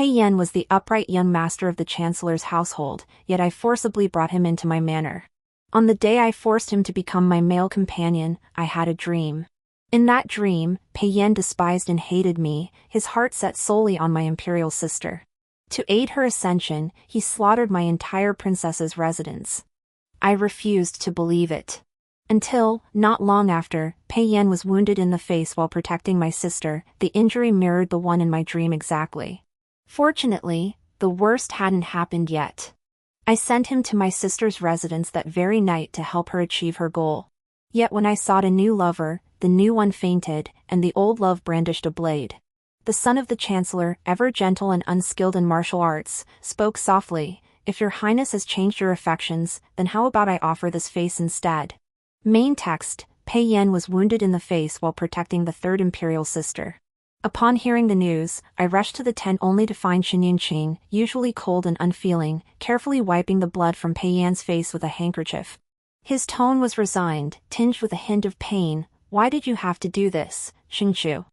Pei Yan was the upright young master of the Chancellor's household, yet I forcibly brought him into my manor. On the day I forced him to become my male companion, I had a dream. In that dream, Pei Yan despised and hated me, his heart set solely on my imperial sister. To aid her ascension, he slaughtered my entire princess's residence. I refused to believe it. Until, not long after, Pei Yan was wounded in the face while protecting my sister. The injury mirrored the one in my dream exactly. Fortunately, the worst hadn't happened yet. I sent him to my sister's residence that very night to help her achieve her goal. Yet when I sought a new lover, the new one fainted, and the old love brandished a blade. The son of the Chancellor, ever gentle and unskilled in martial arts, spoke softly, "If your highness has changed your affections, then how about I offer this face instead?" Main text: Pei Yan was wounded in the face while protecting the third imperial sister. Upon hearing the news, I rushed to the tent only to find Xinyanqing, usually cold and unfeeling, carefully wiping the blood from Pei Yan's face with a handkerchief. His tone was resigned, tinged with a hint of pain. "Why did you have to do this, Xingqiu?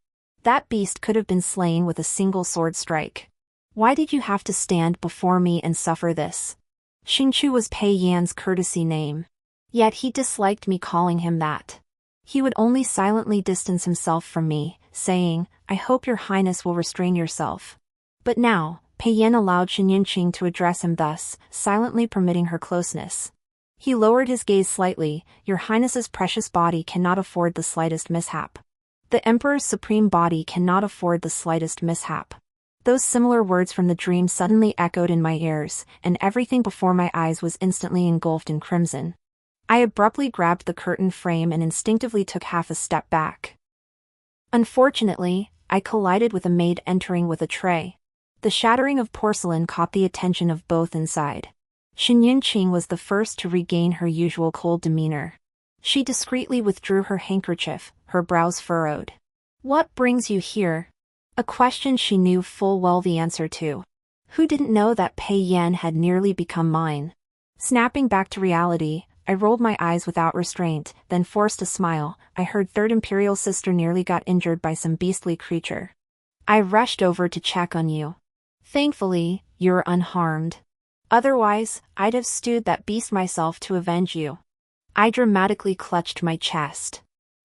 That beast could have been slain with a single sword strike. Why did you have to stand before me and suffer this?" Xingqiu was Pei Yan's courtesy name. Yet he disliked me calling him that. He would only silently distance himself from me, saying, "I hope your highness will restrain yourself." But now, Pei Yan allowed Xinyanqing to address him thus, silently permitting her closeness. He lowered his gaze slightly. "Your highness's precious body cannot afford the slightest mishap. The emperor's supreme body cannot afford the slightest mishap." Those similar words from the dream suddenly echoed in my ears, and everything before my eyes was instantly engulfed in crimson. I abruptly grabbed the curtain frame and instinctively took half a step back. Unfortunately, I collided with a maid entering with a tray. The shattering of porcelain caught the attention of both inside. Xinyanqing was the first to regain her usual cold demeanor. She discreetly withdrew her handkerchief, her brows furrowed. "What brings you here?" A question she knew full well the answer to. Who didn't know that Pei Yan had nearly become mine? Snapping back to reality, I rolled my eyes without restraint, then forced a smile. "I heard third imperial sister nearly got injured by some beastly creature. I rushed over to check on you. Thankfully, you're unharmed. Otherwise, I'd have stewed that beast myself to avenge you." I dramatically clutched my chest.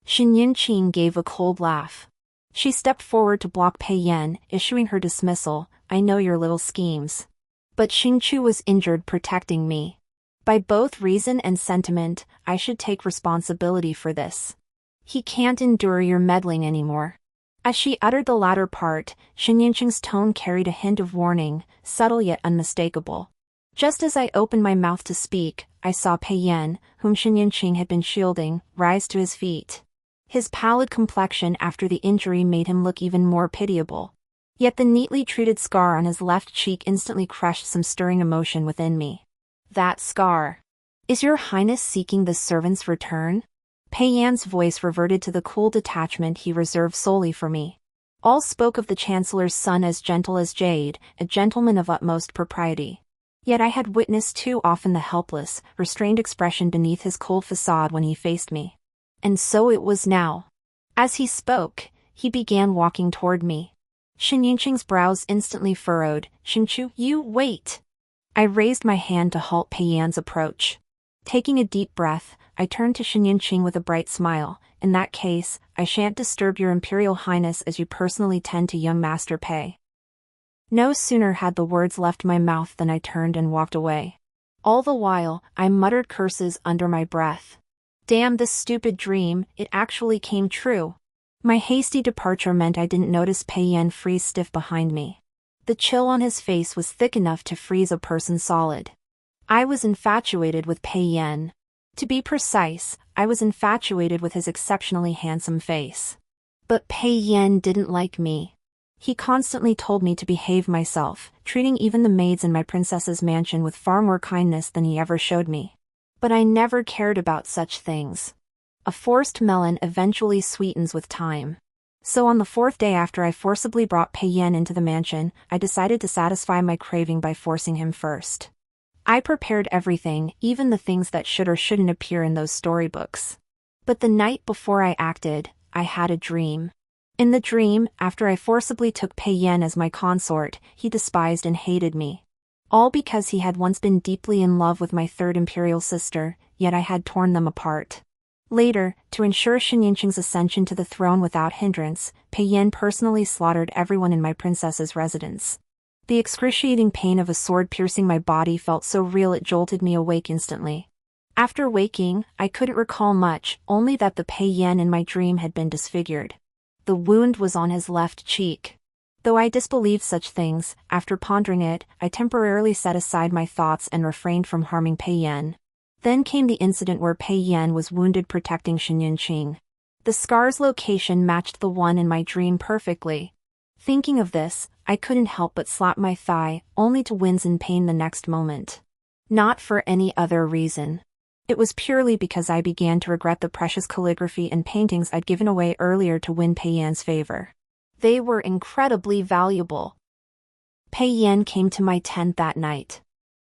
Xinyanqing gave a cold laugh. She stepped forward to block Pei Yan, issuing her dismissal. "I know your little schemes. But Xingqiu was injured protecting me. By both reason and sentiment, I should take responsibility for this. He can't endure your meddling anymore." As she uttered the latter part, Xinyanqing's tone carried a hint of warning, subtle yet unmistakable. Just as I opened my mouth to speak, I saw Pei Yan, whom Xinyanqing had been shielding, rise to his feet. His pallid complexion after the injury made him look even more pitiable. Yet the neatly treated scar on his left cheek instantly crushed some stirring emotion within me. "That scar. Is your highness seeking the servant's return?" Pei Yan's voice reverted to the cool detachment he reserved solely for me. All spoke of the Chancellor's son as gentle as jade, a gentleman of utmost propriety. Yet I had witnessed too often the helpless, restrained expression beneath his cold facade when he faced me. And so it was now. As he spoke, he began walking toward me. Xinyanqing's brows instantly furrowed. "Xingqiu, you wait!" I raised my hand to halt Pei Yan's approach. Taking a deep breath, I turned to Xinyanqing with a bright smile. "In that case, I shan't disturb your imperial highness as you personally tend to young Master Pei." No sooner had the words left my mouth than I turned and walked away. All the while, I muttered curses under my breath. Damn this stupid dream, it actually came true. My hasty departure meant I didn't notice Pei Yan freeze stiff behind me. The chill on his face was thick enough to freeze a person solid. I was infatuated with Pei Yan. To be precise, I was infatuated with his exceptionally handsome face. But Pei Yan didn't like me. He constantly told me to behave myself, treating even the maids in my princess's mansion with far more kindness than he ever showed me. But I never cared about such things. A forced melon eventually sweetens with time. So on the fourth day after I forcibly brought Pei Yan into the mansion, I decided to satisfy my craving by forcing him first. I prepared everything, even the things that should or shouldn't appear in those storybooks. But the night before I acted, I had a dream. In the dream, after I forcibly took Pei Yan as my consort, he despised and hated me. All because he had once been deeply in love with my third imperial sister, yet I had torn them apart. Later, to ensure Xinyanqing's ascension to the throne without hindrance, Pei Yan personally slaughtered everyone in my princess's residence. The excruciating pain of a sword piercing my body felt so real it jolted me awake instantly. After waking, I couldn't recall much, only that the Pei Yan in my dream had been disfigured. The wound was on his left cheek. Though I disbelieved such things, after pondering it, I temporarily set aside my thoughts and refrained from harming Pei Yan. Then came the incident where Pei Yan was wounded protecting Xinyanqing. The scar's location matched the one in my dream perfectly. Thinking of this, I couldn't help but slap my thigh, only to wince in pain the next moment. Not for any other reason. It was purely because I began to regret the precious calligraphy and paintings I'd given away earlier to win Pei Yan's favor. They were incredibly valuable. Pei Yan came to my tent that night.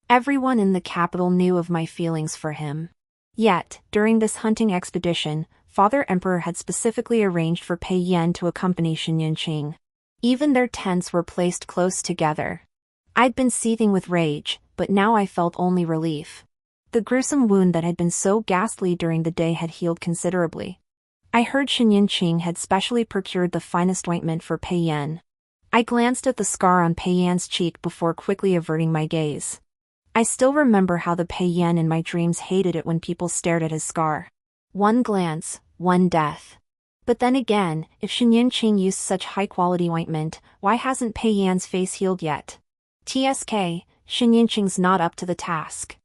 Everyone in the capital knew of my feelings for him. Yet, during this hunting expedition, Father Emperor had specifically arranged for Pei Yan to accompany Xinyanqing. Even their tents were placed close together. I'd been seething with rage, but now I felt only relief. The gruesome wound that had been so ghastly during the day had healed considerably. I heard Xinyanqing had specially procured the finest ointment for Pei Yan. I glanced at the scar on Pei Yan's cheek before quickly averting my gaze. I still remember how the Pei Yan in my dreams hated it when people stared at his scar. One glance, one death. But then again, if Xinyanqing used such high-quality ointment, why hasn't Pei Yan's face healed yet? TSK, Xinyanqing's not up to the task.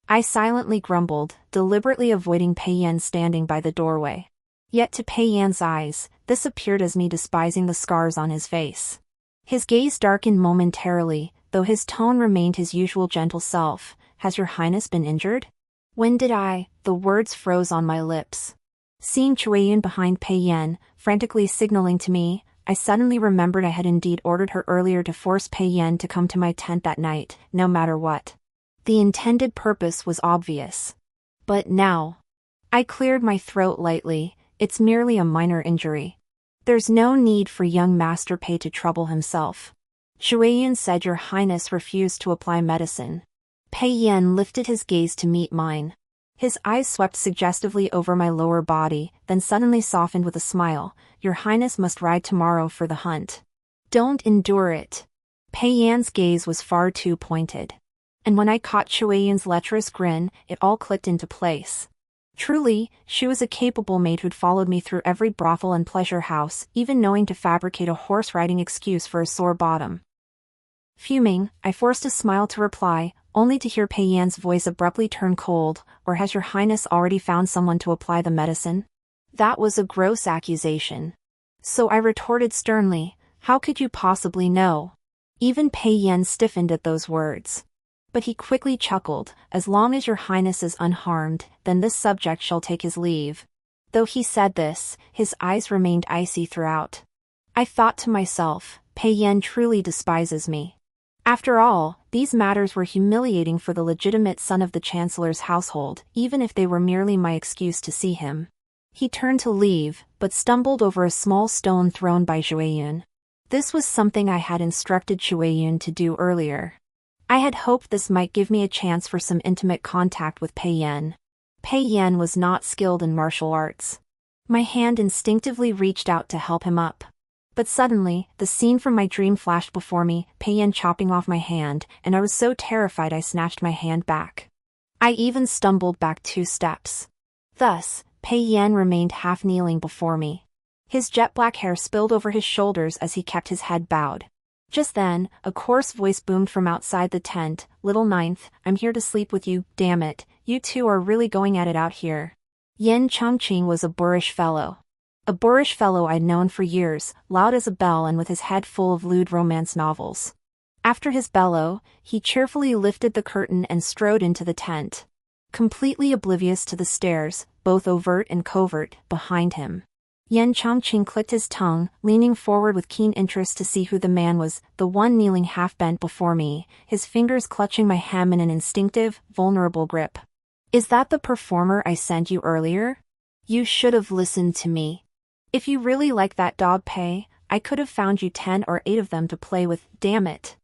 I silently grumbled, deliberately avoiding Pei Yan standing by the doorway. Yet to Pei Yan's eyes, this appeared as me despising the scars on his face. His gaze darkened momentarily, though his tone remained his usual gentle self. Has Your Highness been injured? When did I? The words froze on my lips. Seeing Chuan behind Pei Yan, frantically signaling to me, I suddenly remembered I had indeed ordered her earlier to force Pei Yan to come to my tent that night, no matter what. The intended purpose was obvious. But now. I cleared my throat lightly. It's merely a minor injury. There's no need for young Master Pei to trouble himself. Chuan said Your Highness refused to apply medicine. Pei Yan lifted his gaze to meet mine. His eyes swept suggestively over my lower body, then suddenly softened with a smile. Your Highness must ride tomorrow for the hunt. Don't endure it. Pei Yan's gaze was far too pointed. And when I caught Chuan's lecherous grin, it all clicked into place. Truly, she was a capable maid who'd followed me through every brothel and pleasure house, even knowing to fabricate a horse-riding excuse for a sore bottom. Fuming, I forced a smile to reply, only to hear Pei Yan's voice abruptly turn cold. Or has Your Highness already found someone to apply the medicine? That was a gross accusation. So I retorted sternly, how could you possibly know? Even Pei Yan stiffened at those words. But he quickly chuckled, as long as Your Highness is unharmed, then this subject shall take his leave. Though he said this, his eyes remained icy throughout. I thought to myself, Pei Yan truly despises me. After all, these matters were humiliating for the legitimate son of the Chancellor's household, even if they were merely my excuse to see him. He turned to leave, but stumbled over a small stone thrown by Chuan. This was something I had instructed Chuan to do earlier. I had hoped this might give me a chance for some intimate contact with Pei Yan. Pei Yan was not skilled in martial arts. My hand instinctively reached out to help him up. But suddenly, the scene from my dream flashed before me, Pei Yan chopping off my hand, and I was so terrified I snatched my hand back. I even stumbled back 2 steps. Thus, Pei Yan remained half-kneeling before me. His jet-black hair spilled over his shoulders as he kept his head bowed. Just then, a coarse voice boomed from outside the tent, Little Ninth, I'm here to sleep with you, damn it, you two are really going at it out here. Yan Chongqing was a boorish fellow. A boorish fellow I'd known for years, loud as a bell and with his head full of lewd romance novels. After his bellow, he cheerfully lifted the curtain and strode into the tent. Completely oblivious to the stares, both overt and covert, behind him. Yan Chongqing clicked his tongue, leaning forward with keen interest to see who the man was, the one kneeling half-bent before me, his fingers clutching my hem in an instinctive, vulnerable grip. Is that the performer I sent you earlier? You should have listened to me. If you really like that dog Pei, I could have found you 10 or 8 of them to play with, damn it.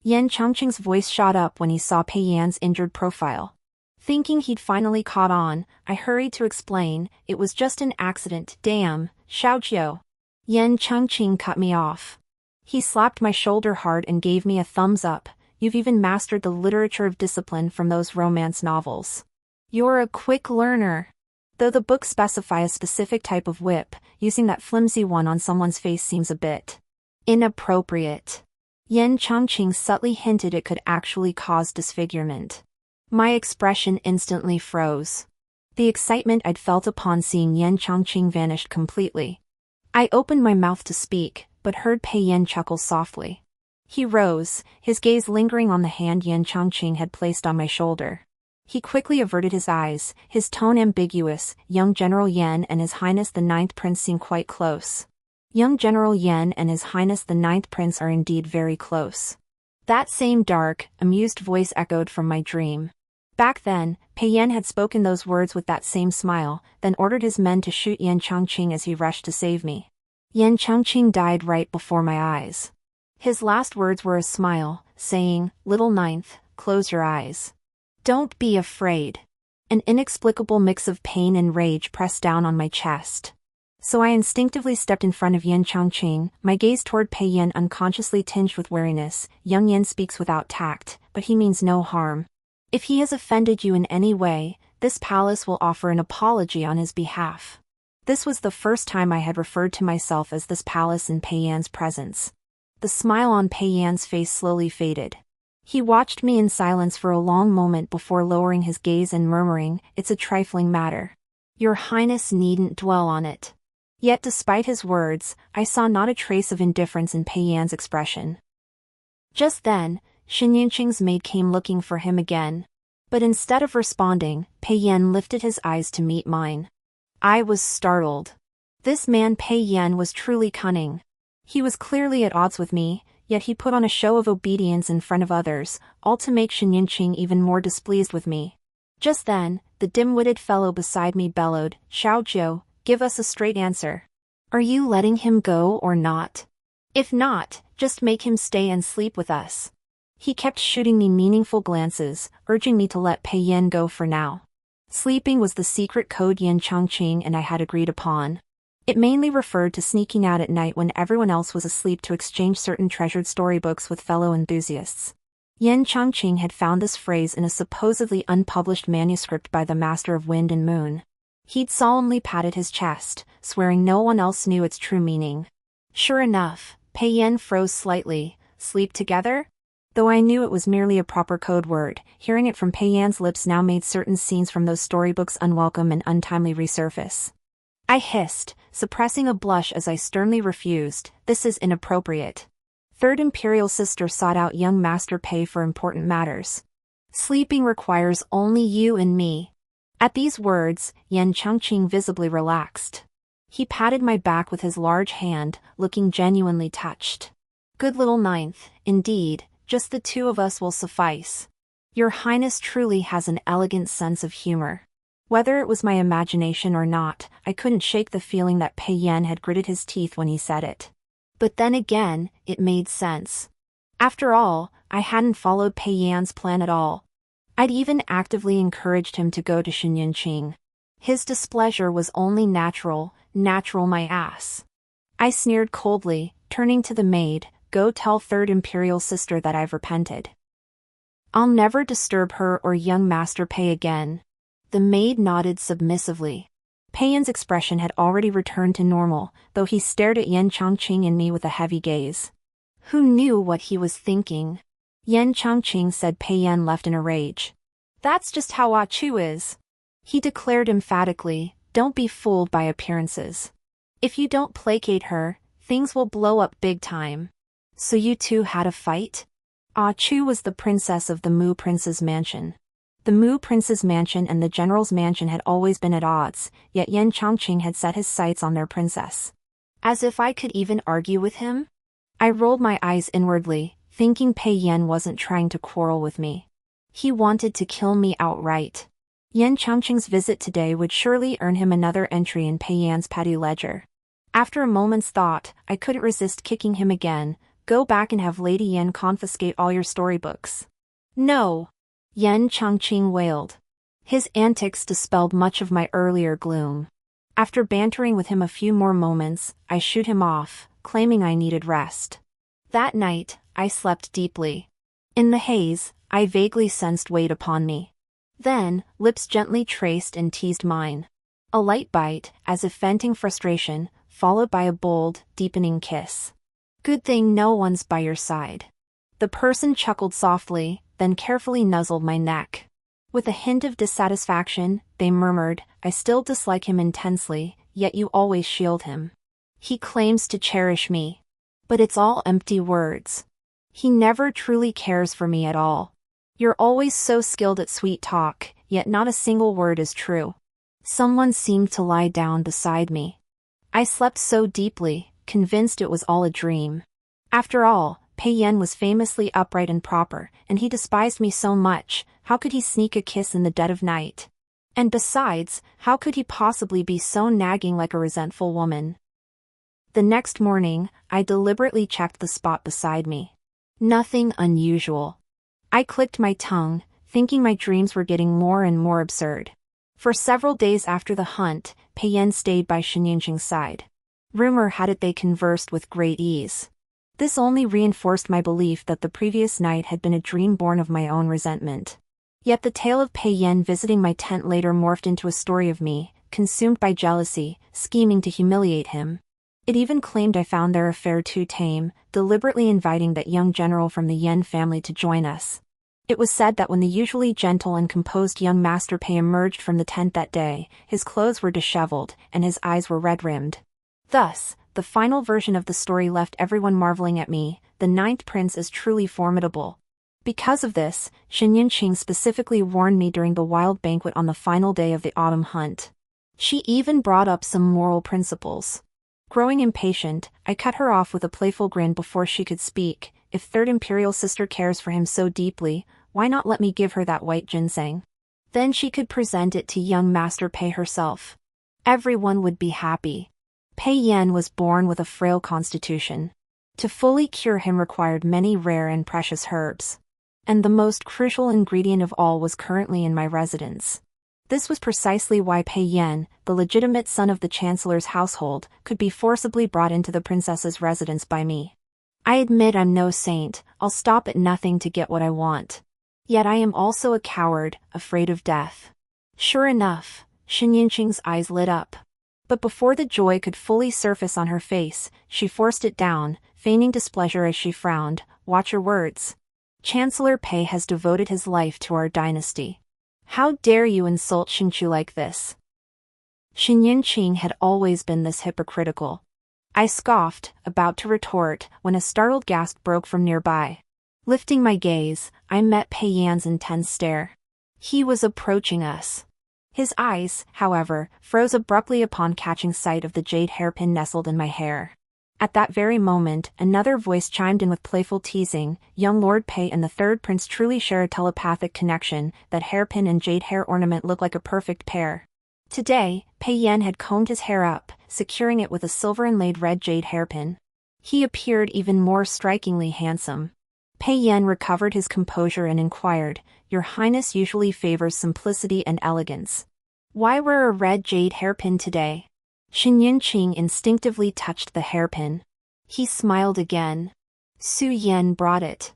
Yan Changqing's voice shot up when he saw Pei Yan's injured profile. Thinking he'd finally caught on, I hurried to explain, it was just an accident, damn, Xiaoqiu. Yan Changqing cut me off. He slapped my shoulder hard and gave me a thumbs up. You've even mastered the literature of discipline from those romance novels. You're a quick learner. Though the books specify a specific type of whip, using that flimsy one on someone's face seems a bit inappropriate. Yan Changqing subtly hinted it could actually cause disfigurement. My expression instantly froze. The excitement I'd felt upon seeing Yan Changqing vanished completely. I opened my mouth to speak, but heard Pei Yan chuckle softly. He rose, his gaze lingering on the hand Yan Changqing had placed on my shoulder. He quickly averted his eyes, his tone ambiguous. Young General Yan and His Highness the Ninth Prince seem quite close. Young General Yan and His Highness the Ninth Prince are indeed very close. That same dark, amused voice echoed from my dream. Back then, Pei Yan had spoken those words with that same smile, then ordered his men to shoot Yan Changqing as he rushed to save me. Yan Changqing died right before my eyes. His last words were a smile, saying, "Little Ninth, close your eyes. Don't be afraid." An inexplicable mix of pain and rage pressed down on my chest. So I instinctively stepped in front of Yan Changqing, my gaze toward Pei Yan unconsciously tinged with wariness. Young Yan speaks without tact, but he means no harm. If he has offended you in any way, this palace will offer an apology on his behalf. This was the first time I had referred to myself as this palace in Pei Yan's presence. The smile on Pei Yan's face slowly faded. He watched me in silence for a long moment before lowering his gaze and murmuring, "It's a trifling matter. Your Highness needn't dwell on it." Yet despite his words, I saw not a trace of indifference in Pei Yan's expression. Just then, Xin Yunqing's maid came looking for him again. But instead of responding, Pei Yan lifted his eyes to meet mine. I was startled. This man Pei Yan was truly cunning. He was clearly at odds with me, yet he put on a show of obedience in front of others, all to make Xin Yunqing even more displeased with me. Just then, the dim-witted fellow beside me bellowed, "Xiaoqiu, give us a straight answer. Are you letting him go or not? If not, just make him stay and sleep with us." He kept shooting me meaningful glances, urging me to let Pei Yan go for now. Sleeping was the secret code Yan Changqing and I had agreed upon. It mainly referred to sneaking out at night when everyone else was asleep to exchange certain treasured storybooks with fellow enthusiasts. Yan Changqing had found this phrase in a supposedly unpublished manuscript by the Master of Wind and Moon. He'd solemnly patted his chest, swearing no one else knew its true meaning. Sure enough, Pei Yan froze slightly. Sleep together? Though I knew it was merely a proper code word, hearing it from Pei Yan's lips now made certain scenes from those storybooks unwelcome and untimely resurface. I hissed, suppressing a blush as I sternly refused, "This is inappropriate." Third Imperial Sister sought out young Master Pei for important matters. "Sleeping requires only you and me." At these words, Yan Changqing visibly relaxed. He patted my back with his large hand, looking genuinely touched. "Good little Ninth, indeed, just the two of us will suffice. Your Highness truly has an elegant sense of humor." Whether it was my imagination or not, I couldn't shake the feeling that Pei Yan had gritted his teeth when he said it. But then again, it made sense. After all, I hadn't followed Pei Yan's plan at all. I'd even actively encouraged him to go to Xin Yunqing. His displeasure was only natural my ass. I sneered coldly, turning to the maid, "Go tell Third Imperial Sister that I've repented. I'll never disturb her or young Master Pei again." The maid nodded submissively. Pei Yan's expression had already returned to normal, though he stared at Yan Changqing and me with a heavy gaze. Who knew what he was thinking? Yan Changqing said. Pei Yan left in a rage. "That's just how Ah Chu is," he declared emphatically. "Don't be fooled by appearances. If you don't placate her, things will blow up big time." "So you two had a fight?" Ah Chu was the princess of the Mu Prince's mansion. The Mu Prince's mansion and the general's mansion had always been at odds, yet Yan Changqing had set his sights on their princess. As if I could even argue with him? I rolled my eyes inwardly, thinking Pei Yan wasn't trying to quarrel with me. He wanted to kill me outright. Yan Changqing's visit today would surely earn him another entry in Pei Yan's petty ledger. After a moment's thought, I couldn't resist kicking him again. Go back and have Lady Yan confiscate all your storybooks. No! Yan Changqing wailed. His antics dispelled much of my earlier gloom. After bantering with him a few more moments, I shooed him off, claiming I needed rest. That night, I slept deeply. In the haze, I vaguely sensed weight upon me. Then, lips gently traced and teased mine. A light bite, as if venting frustration, followed by a bold, deepening kiss. Good thing no one's by your side. The person chuckled softly, then carefully nuzzled my neck. With a hint of dissatisfaction, they murmured, I still dislike him intensely, yet you always shield him. He claims to cherish me. But it's all empty words. He never truly cares for me at all. You're always so skilled at sweet talk, yet not a single word is true. Someone seemed to lie down beside me. I slept so deeply, convinced it was all a dream. After all, Pei Yan was famously upright and proper, and he despised me so much. How could he sneak a kiss in the dead of night? And besides, how could he possibly be so nagging like a resentful woman? The next morning, I deliberately checked the spot beside me. Nothing unusual. I clicked my tongue, thinking my dreams were getting more and more absurd. For several days after the hunt, Pei Yan stayed by Shenyanqing's side. Rumor had it they conversed with great ease. This only reinforced my belief that the previous night had been a dream born of my own resentment. Yet the tale of Pei Yan visiting my tent later morphed into a story of me, consumed by jealousy, scheming to humiliate him. It even claimed I found their affair too tame, deliberately inviting that young general from the Yan family to join us. It was said that when the usually gentle and composed young Master Pei emerged from the tent that day, his clothes were disheveled, and his eyes were red-rimmed. Thus, the final version of the story left everyone marveling at me. The ninth prince is truly formidable. Because of this, Shenyanqing specifically warned me during the wild banquet on the final day of the autumn hunt. She even brought up some moral principles. Growing impatient, I cut her off with a playful grin before she could speak. If third imperial sister cares for him so deeply, why not let me give her that white ginseng? Then she could present it to young Master Pei herself. Everyone would be happy. Pei Yan was born with a frail constitution. To fully cure him required many rare and precious herbs. And the most crucial ingredient of all was currently in my residence. This was precisely why Pei Yan, the legitimate son of the Chancellor's household, could be forcibly brought into the princess's residence by me. I admit I'm no saint, I'll stop at nothing to get what I want. Yet I am also a coward, afraid of death. Sure enough, Shenyanqing's eyes lit up. But before the joy could fully surface on her face, she forced it down, feigning displeasure as she frowned. Watch your words. Chancellor Pei has devoted his life to our dynasty. How dare you insult Xingqiu like this? Shenyanqing had always been this hypocritical. I scoffed, about to retort, when a startled gasp broke from nearby. Lifting my gaze, I met Pei Yan's intense stare. He was approaching us. His eyes, however, froze abruptly upon catching sight of the jade hairpin nestled in my hair. At that very moment, another voice chimed in with playful teasing. Young Lord Pei and the third prince truly share a telepathic connection. That hairpin and jade hair ornament look like a perfect pair. Today, Pei Yan had combed his hair up, securing it with a silver inlaid red jade hairpin. He appeared even more strikingly handsome. Pei Yan recovered his composure and inquired, Your Highness usually favors simplicity and elegance. Why wear a red jade hairpin today? Shenyanqing instinctively touched the hairpin. He smiled again. Su Yan brought it.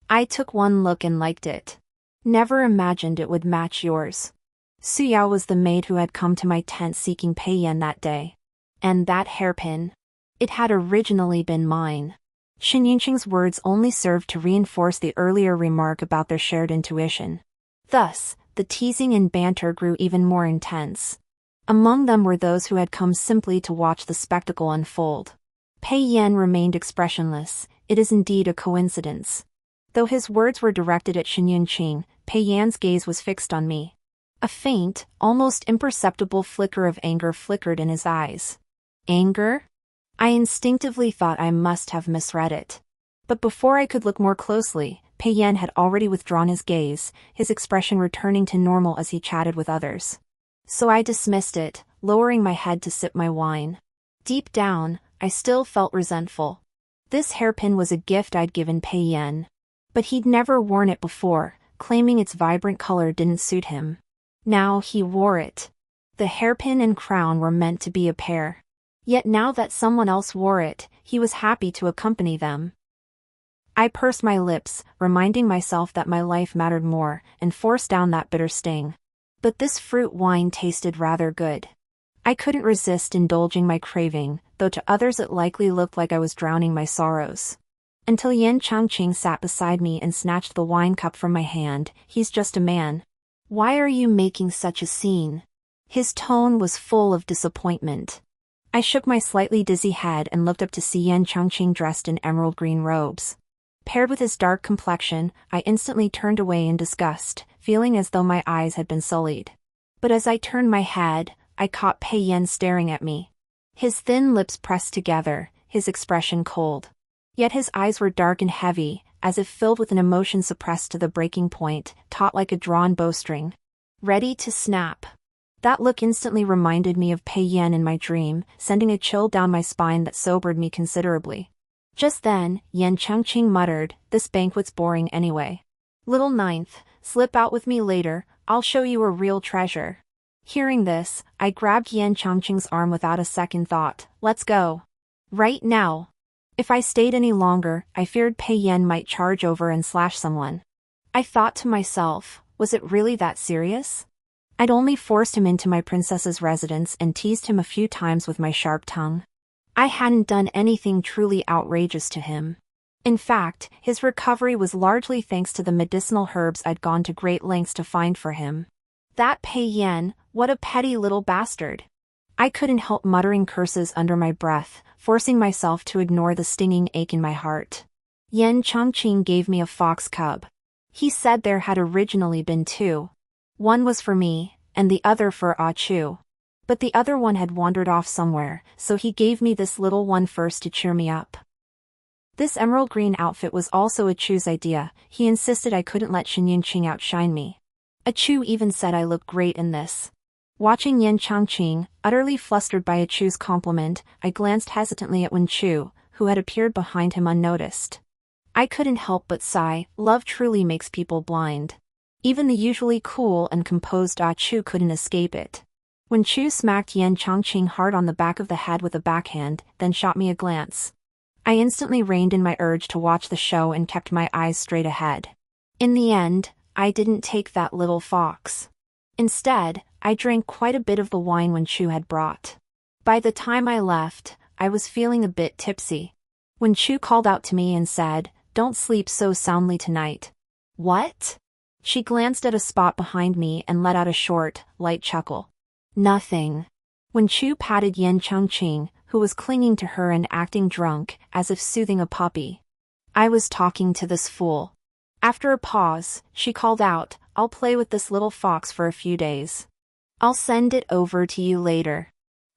I took one look and liked it. Never imagined it would match yours. Su Yao was the maid who had come to my tent seeking Pei Yan that day. And that hairpin? It had originally been mine. Shenyanqing's words only served to reinforce the earlier remark about their shared intuition. Thus, the teasing and banter grew even more intense. Among them were those who had come simply to watch the spectacle unfold. Pei Yan remained expressionless. It is indeed a coincidence. Though his words were directed at Shenyanqing, Pei Yan's gaze was fixed on me. A faint, almost imperceptible flicker of anger flickered in his eyes. Anger? I instinctively thought I must have misread it. But before I could look more closely, Pei Yan had already withdrawn his gaze, his expression returning to normal as he chatted with others. So I dismissed it, lowering my head to sip my wine. Deep down, I still felt resentful. This hairpin was a gift I'd given Pei Yan. But he'd never worn it before, claiming its vibrant color didn't suit him. Now he wore it. The hairpin and crown were meant to be a pair. Yet now that someone else wore it, he was happy to accompany them. I pursed my lips, reminding myself that my life mattered more, and forced down that bitter sting. But this fruit wine tasted rather good. I couldn't resist indulging my craving, though to others it likely looked like I was drowning my sorrows. Until Yan Changqing sat beside me and snatched the wine cup from my hand. He's just a man. Why are you making such a scene? His tone was full of disappointment. I shook my slightly dizzy head and looked up to see Yan Changqing dressed in emerald green robes. Paired with his dark complexion, I instantly turned away in disgust, feeling as though my eyes had been sullied. But as I turned my head, I caught Pei Yan staring at me. His thin lips pressed together, his expression cold. Yet his eyes were dark and heavy, as if filled with an emotion suppressed to the breaking point, taut like a drawn bowstring. Ready to snap. That look instantly reminded me of Pei Yan in my dream, sending a chill down my spine that sobered me considerably. Just then, Yan Changqing muttered, "This banquet's boring anyway. Little ninth, slip out with me later, I'll show you a real treasure." Hearing this, I grabbed Yan Changqing's arm without a second thought. "Let's go. Right now." If I stayed any longer, I feared Pei Yan might charge over and slash someone. I thought to myself, was it really that serious? I'd only forced him into my princess's residence and teased him a few times with my sharp tongue. I hadn't done anything truly outrageous to him. In fact, his recovery was largely thanks to the medicinal herbs I'd gone to great lengths to find for him. That Pei Yan, what a petty little bastard. I couldn't help muttering curses under my breath, forcing myself to ignore the stinging ache in my heart. Yan Changqing gave me a fox cub. He said there had originally been two. One was for me, and the other for Ah Chu. But the other one had wandered off somewhere, so he gave me this little one first to cheer me up. This emerald green outfit was also Ah Chu's idea. He insisted I couldn't let Xinyanqing outshine me. Ah Chu even said I looked great in this. Watching Yan Changqing, utterly flustered by Ah Chu's compliment, I glanced hesitantly at Wen Chu, who had appeared behind him unnoticed. I couldn't help but sigh. Love truly makes people blind. Even the usually cool and composed Ah Chu couldn't escape it. Wen Chu smacked Yan Changqing hard on the back of the head with a backhand, then shot me a glance. I instantly reined in my urge to watch the show and kept my eyes straight ahead. In the end, I didn't take that little fox. Instead, I drank quite a bit of the wine Wen Chu had brought. By the time I left, I was feeling a bit tipsy. Wen Chu called out to me and said, "Don't sleep so soundly tonight." "What?" She glanced at a spot behind me and let out a short, light chuckle. "Nothing." Wen Chu patted Yan Changqing, who was clinging to her and acting drunk, as if soothing a puppy. "I was talking to this fool." After a pause, she called out, "I'll play with this little fox for a few days. I'll send it over to you later."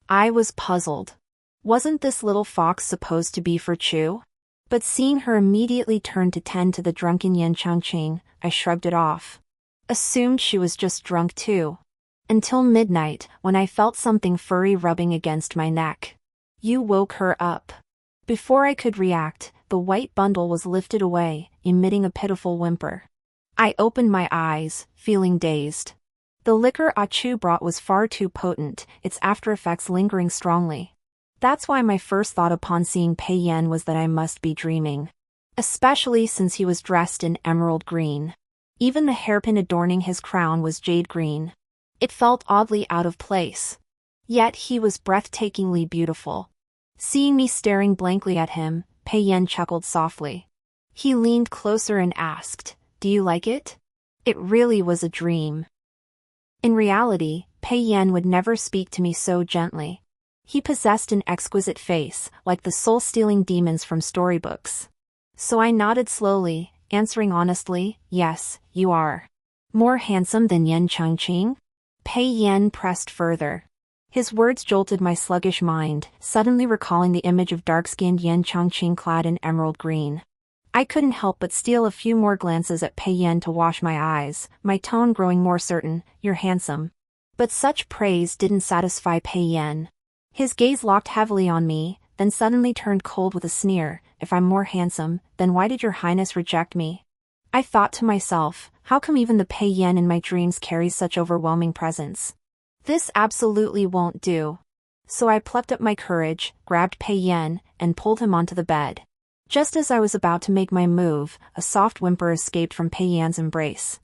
I was puzzled. Wasn't this little fox supposed to be for Chu? But seeing her immediately turn to tend to the drunken Yan Changqing, I shrugged it off. Assumed she was just drunk too. Until midnight, when I felt something furry rubbing against my neck. "You woke her up." Before I could react, the white bundle was lifted away, emitting a pitiful whimper. I opened my eyes, feeling dazed. The liquor Ah Chu brought was far too potent, its after-effects lingering strongly. That's why my first thought upon seeing Pei Yan was that I must be dreaming. Especially since he was dressed in emerald green. Even the hairpin adorning his crown was jade green. It felt oddly out of place. Yet he was breathtakingly beautiful. Seeing me staring blankly at him, Pei Yan chuckled softly. He leaned closer and asked, "Do you like it?" It really was a dream. In reality, Pei Yan would never speak to me so gently. He possessed an exquisite face, like the soul-stealing demons from storybooks. So I nodded slowly, answering honestly, "Yes, you are. More handsome than Yan Changqing?" Pei Yan pressed further. His words jolted my sluggish mind, suddenly recalling the image of dark-skinned Yan Changqing clad in emerald green. I couldn't help but steal a few more glances at Pei Yan to wash my eyes, my tone growing more certain. "You're handsome." But such praise didn't satisfy Pei Yan. His gaze locked heavily on me, then suddenly turned cold with a sneer. If I'm more handsome, then why did your highness reject me? I thought to myself, how come even the Pei Yan in my dreams carries such overwhelming presence? This absolutely won't do. So I plucked up my courage, grabbed Pei Yan, and pulled him onto the bed. Just as I was about to make my move, a soft whimper escaped from Pei Yan's embrace.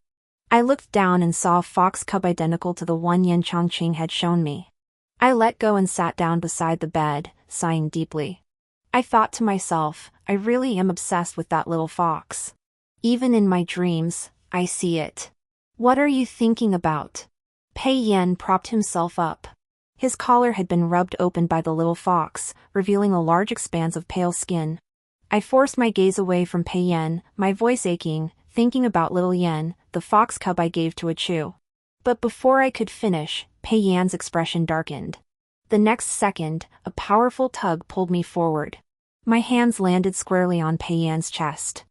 I looked down and saw a fox cub identical to the one Yan Chongqing had shown me. I let go and sat down beside the bed, sighing deeply. I thought to myself, I really am obsessed with that little fox. Even in my dreams, I see it. What are you thinking about? Pei Yan propped himself up. His collar had been rubbed open by the little fox, revealing a large expanse of pale skin. I forced my gaze away from Pei Yan, my voice aching, thinking about little Yan, the fox cub I gave to a chew. But before I could finish, Pei Yan's expression darkened. The next second, a powerful tug pulled me forward. My hands landed squarely on Pei Yan's chest.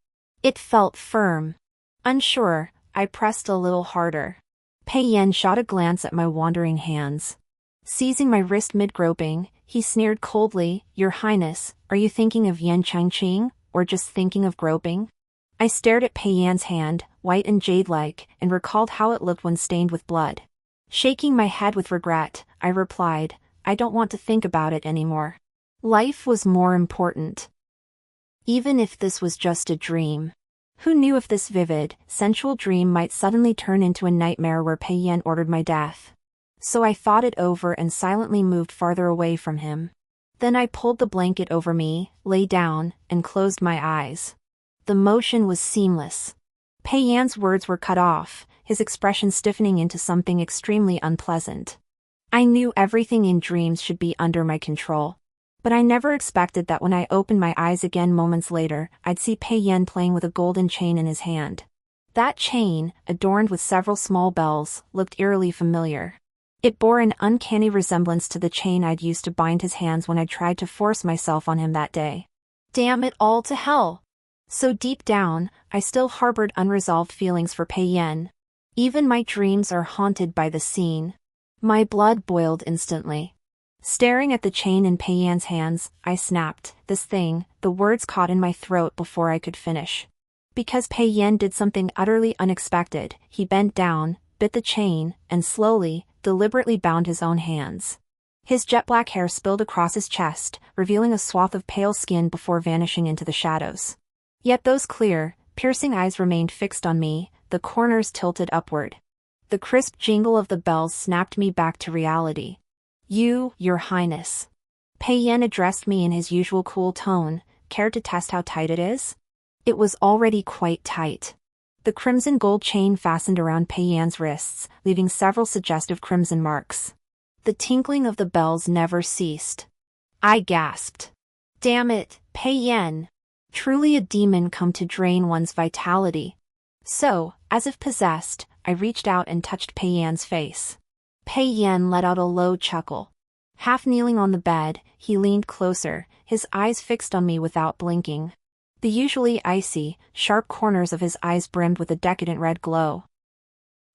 It felt firm. Unsure, I pressed a little harder. Pei Yan shot a glance at my wandering hands. Seizing my wrist mid-groping, he sneered coldly, Your Highness, are you thinking of Yan Changqing, or just thinking of groping? I stared at Pei Yan's hand, white and jade-like, and recalled how it looked when stained with blood. Shaking my head with regret, I replied, I don't want to think about it anymore. Life was more important. Even if this was just a dream. Who knew if this vivid, sensual dream might suddenly turn into a nightmare where Pei Yan ordered my death? So I thought it over and silently moved farther away from him. Then I pulled the blanket over me, lay down, and closed my eyes. The motion was seamless. Pei Yan's words were cut off, his expression stiffening into something extremely unpleasant. I knew everything in dreams should be under my control. But I never expected that when I opened my eyes again moments later, I'd see Pei Yan playing with a golden chain in his hand. That chain, adorned with several small bells, looked eerily familiar. It bore an uncanny resemblance to the chain I'd used to bind his hands when I tried to force myself on him that day. Damn it all to hell! So deep down, I still harbored unresolved feelings for Pei Yan. Even my dreams are haunted by the scene. My blood boiled instantly. Staring at the chain in Pei Yan's hands, I snapped, this thing, the words caught in my throat before I could finish. Because Pei Yan did something utterly unexpected, he bent down, bit the chain, and slowly, deliberately bound his own hands. His jet-black hair spilled across his chest, revealing a swath of pale skin before vanishing into the shadows. Yet those clear, piercing eyes remained fixed on me, the corners tilted upward. The crisp jingle of the bells snapped me back to reality. Your Highness. Pei Yan addressed me in his usual cool tone, care to test how tight it is? It was already quite tight. The crimson gold chain fastened around Pei Yan's wrists, leaving several suggestive crimson marks. The tinkling of the bells never ceased. I gasped. Damn it, Pei Yan. Truly a demon come to drain one's vitality. So, as if possessed, I reached out and touched Pei Yan's face. Pei Yan let out a low chuckle. Half kneeling on the bed, he leaned closer, his eyes fixed on me without blinking. The usually icy, sharp corners of his eyes brimmed with a decadent red glow.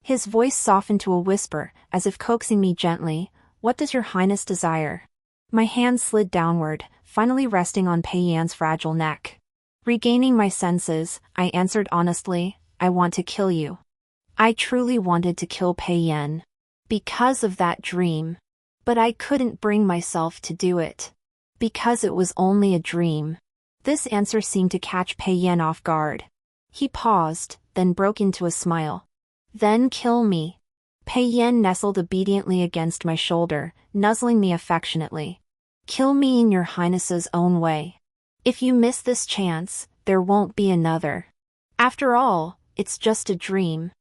His voice softened to a whisper, as if coaxing me gently, What does your highness desire? My hand slid downward, finally resting on Pei Yan's fragile neck. Regaining my senses, I answered honestly, I want to kill you. I truly wanted to kill Pei Yan. Because of that dream. But I couldn't bring myself to do it. Because it was only a dream. This answer seemed to catch Pei Yan off guard. He paused, then broke into a smile. Then kill me. Pei Yan nestled obediently against my shoulder, nuzzling me affectionately. Kill me in your highness's own way. If you miss this chance, there won't be another. After all, it's just a dream.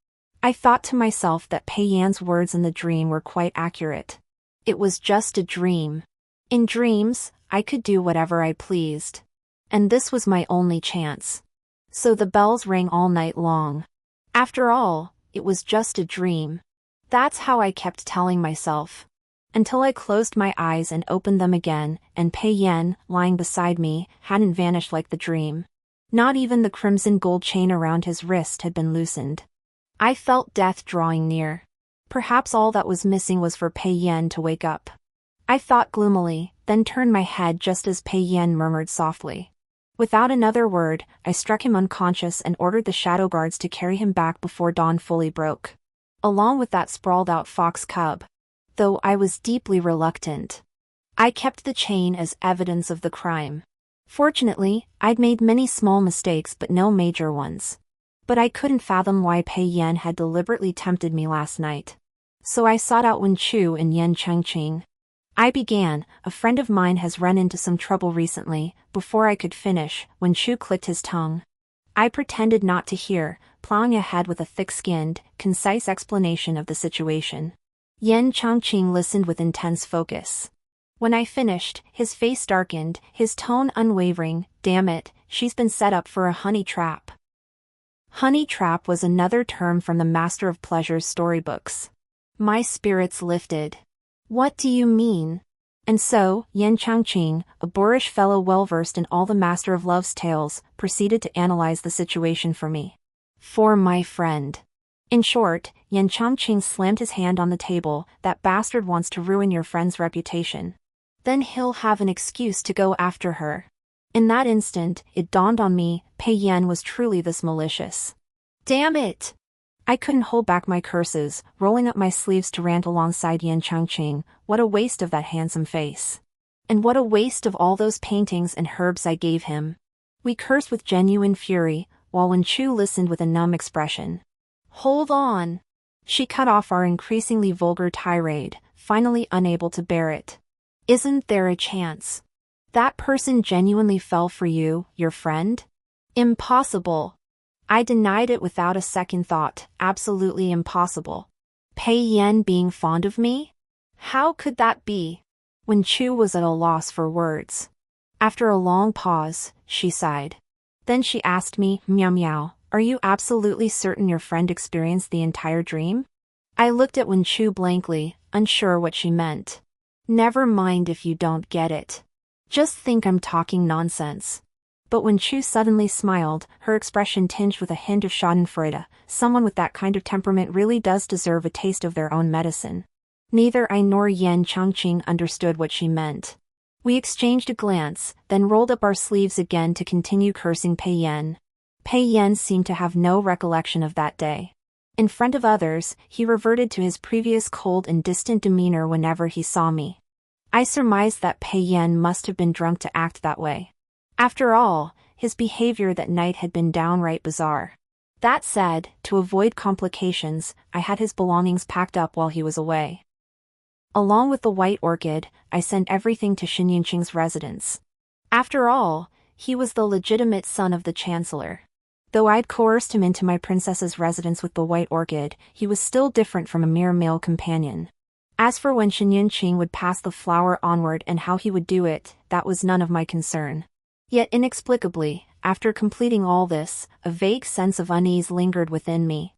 I thought to myself that Pei Yan's words in the dream were quite accurate. It was just a dream. In dreams, I could do whatever I pleased. And this was my only chance. So the bells rang all night long. After all, it was just a dream. That's how I kept telling myself. Until I closed my eyes and opened them again, and Pei Yan, lying beside me, hadn't vanished like the dream. Not even the crimson gold chain around his wrist had been loosened. I felt death drawing near. Perhaps all that was missing was for Pei Yan to wake up. I thought gloomily, then turned my head just as Pei Yan murmured softly. Without another word, I struck him unconscious and ordered the shadow guards to carry him back before dawn fully broke. Along with that sprawled-out fox cub. Though I was deeply reluctant. I kept the chain as evidence of the crime. Fortunately, I'd made many small mistakes but no major ones. But I couldn't fathom why Pei Yan had deliberately tempted me last night. So I sought out Wen Chu and Yan Chengqing. I began, a friend of mine has run into some trouble recently. Before I could finish, Wen Chu clicked his tongue. I pretended not to hear, plowing ahead with a thick-skinned, concise explanation of the situation. Yan Chengqing listened with intense focus. When I finished, his face darkened, his tone unwavering. Damn it, she's been set up for a honey trap. Honey trap was another term from the Master of Pleasure's storybooks. My spirits lifted. What do you mean? And so, Yan Chengqing, a boorish fellow well-versed in all the Master of Love's tales, proceeded to analyze the situation for me. For my friend. In short, Yan Chengqing slammed his hand on the table. That bastard wants to ruin your friend's reputation. Then he'll have an excuse to go after her. In that instant, it dawned on me, Pei Yan was truly this malicious. Damn it! I couldn't hold back my curses, rolling up my sleeves to rant alongside Yan Chengqing. What a waste of that handsome face. And what a waste of all those paintings and herbs I gave him. We cursed with genuine fury, while Wen Chu listened with a numb expression. Hold on! She cut off our increasingly vulgar tirade, finally unable to bear it. Isn't there a chance? That person genuinely fell for you, your friend? Impossible. I denied it without a second thought. Absolutely impossible. Pei Yan being fond of me? How could that be? Wen Chu was at a loss for words. After a long pause, she sighed. Then she asked me, meow meow, are you absolutely certain your friend experienced the entire dream? I looked at Wen Chu blankly, unsure what she meant. Never mind if you don't get it. Just think I'm talking nonsense. But Wen Chu suddenly smiled, her expression tinged with a hint of schadenfreude. Someone with that kind of temperament really does deserve a taste of their own medicine. Neither I nor Yan Chengqing understood what she meant. We exchanged a glance, then rolled up our sleeves again to continue cursing Pei Yan. Pei Yan seemed to have no recollection of that day. In front of others, he reverted to his previous cold and distant demeanor whenever he saw me. I surmised that Pei Yan must have been drunk to act that way. After all, his behavior that night had been downright bizarre. That said, to avoid complications, I had his belongings packed up while he was away. Along with the white orchid, I sent everything to Xin Yunqing's residence. After all, he was the legitimate son of the Chancellor. Though I'd coerced him into my princess's residence with the white orchid, he was still different from a mere male companion. As for when Xin Yunqing would pass the flower onward and how he would do it, that was none of my concern. Yet inexplicably, after completing all this, a vague sense of unease lingered within me.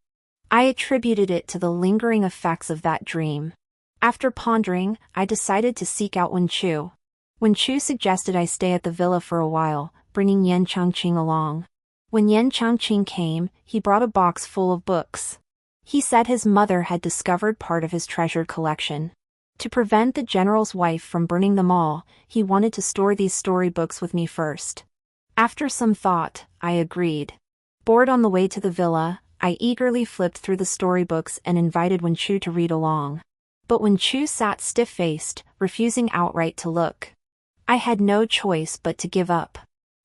I attributed it to the lingering effects of that dream. After pondering, I decided to seek out Wen Chu. Wen Chu suggested I stay at the villa for a while, bringing Yan Chengqing along. When Yan Chengqing came, he brought a box full of books. He said his mother had discovered part of his treasured collection. To prevent the general's wife from burning them all, he wanted to store these storybooks with me first. After some thought, I agreed. Bored on the way to the villa, I eagerly flipped through the storybooks and invited Wen Chu to read along. But Wen Chu sat stiff-faced, refusing outright to look. I had no choice but to give up.